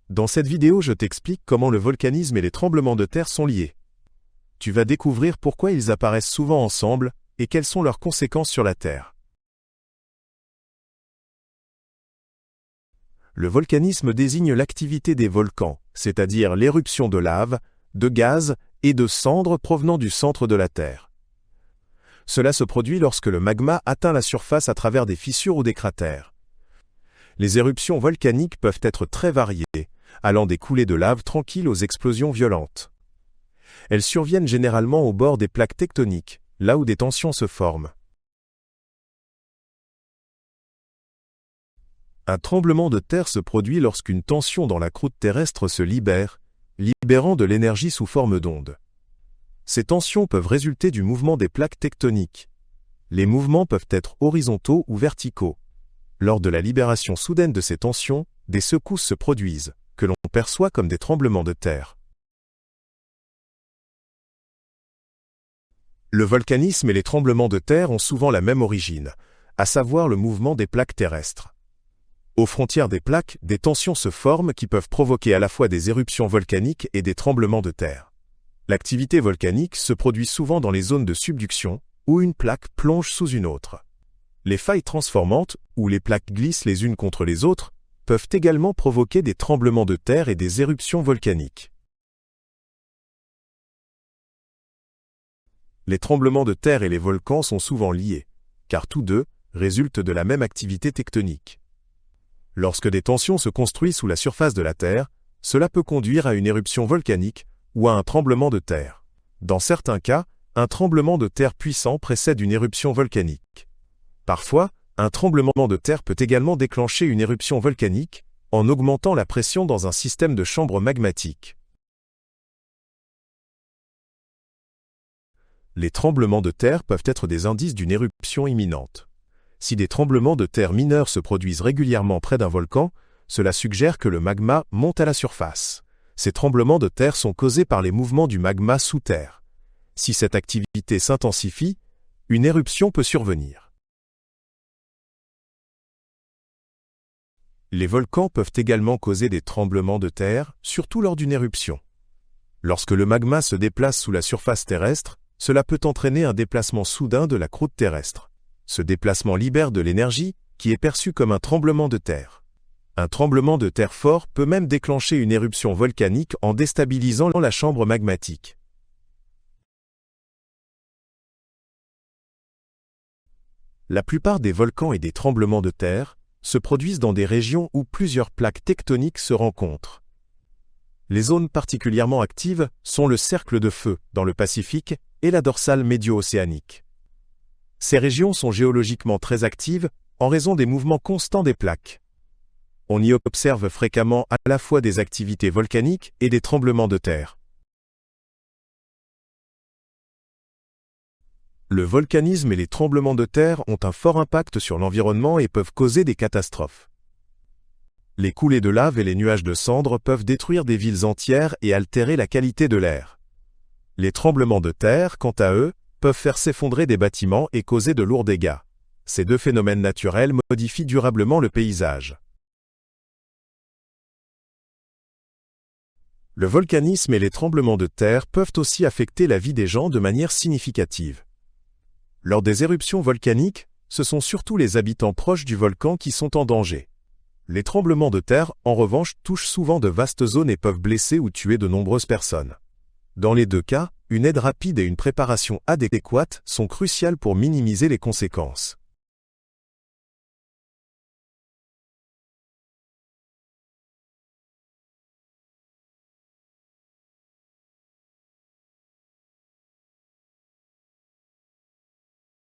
Dans cette vidéo, je t'explique comment le volcanisme et les tremblements de terre sont liés. Tu vas découvrir pourquoi ils apparaissent souvent ensemble et quelles sont leurs conséquences sur la Terre. Le volcanisme désigne l'activité des volcans, c'est-à-dire l'éruption de lave, de gaz et de cendres provenant du centre de la Terre. Cela se produit lorsque le magma atteint la surface à travers des fissures ou des cratères. Les éruptions volcaniques peuvent être très variées, allant des coulées de lave tranquilles aux explosions violentes. Elles surviennent généralement au bord des plaques tectoniques, là où des tensions se forment. Un tremblement de terre se produit lorsqu'une tension dans la croûte terrestre se libère, libérant de l'énergie sous forme d'ondes. Ces tensions peuvent résulter du mouvement des plaques tectoniques. Les mouvements peuvent être horizontaux ou verticaux. Lors de la libération soudaine de ces tensions, des secousses se produisent, que l'on perçoit comme des tremblements de terre. Le volcanisme et les tremblements de terre ont souvent la même origine, à savoir le mouvement des plaques terrestres. Aux frontières des plaques, des tensions se forment qui peuvent provoquer à la fois des éruptions volcaniques et des tremblements de terre. L'activité volcanique se produit souvent dans les zones de subduction, où une plaque plonge sous une autre. Les failles transformantes, où les plaques glissent les unes contre les autres, peuvent également provoquer des tremblements de terre et des éruptions volcaniques. Les tremblements de terre et les volcans sont souvent liés, car tous deux résultent de la même activité tectonique. Lorsque des tensions se construisent sous la surface de la Terre, cela peut conduire à une éruption volcanique ou à un tremblement de terre. Dans certains cas, un tremblement de terre puissant précède une éruption volcanique. Parfois, un tremblement de terre peut également déclencher une éruption volcanique en augmentant la pression dans un système de chambre magmatique. Les tremblements de terre peuvent être des indices d'une éruption imminente. Si des tremblements de terre mineurs se produisent régulièrement près d'un volcan, cela suggère que le magma monte à la surface. Ces tremblements de terre sont causés par les mouvements du magma sous terre. Si cette activité s'intensifie, une éruption peut survenir. Les volcans peuvent également causer des tremblements de terre, surtout lors d'une éruption. Lorsque le magma se déplace sous la surface terrestre, cela peut entraîner un déplacement soudain de la croûte terrestre. Ce déplacement libère de l'énergie qui est perçue comme un tremblement de terre. Un tremblement de terre fort peut même déclencher une éruption volcanique en déstabilisant la chambre magmatique. La plupart des volcans et des tremblements de terre se produisent dans des régions où plusieurs plaques tectoniques se rencontrent. Les zones particulièrement actives sont le cercle de feu dans le Pacifique et la dorsale médio-océanique. Ces régions sont géologiquement très actives en raison des mouvements constants des plaques. On y observe fréquemment à la fois des activités volcaniques et des tremblements de terre. Le volcanisme et les tremblements de terre ont un fort impact sur l'environnement et peuvent causer des catastrophes. Les coulées de lave et les nuages de cendres peuvent détruire des villes entières et altérer la qualité de l'air. Les tremblements de terre, quant à eux, peuvent faire s'effondrer des bâtiments et causer de lourds dégâts. Ces deux phénomènes naturels modifient durablement le paysage. Le volcanisme et les tremblements de terre peuvent aussi affecter la vie des gens de manière significative. Lors des éruptions volcaniques, ce sont surtout les habitants proches du volcan qui sont en danger. Les tremblements de terre, en revanche, touchent souvent de vastes zones et peuvent blesser ou tuer de nombreuses personnes. Dans les deux cas, une aide rapide et une préparation adéquate sont cruciales pour minimiser les conséquences.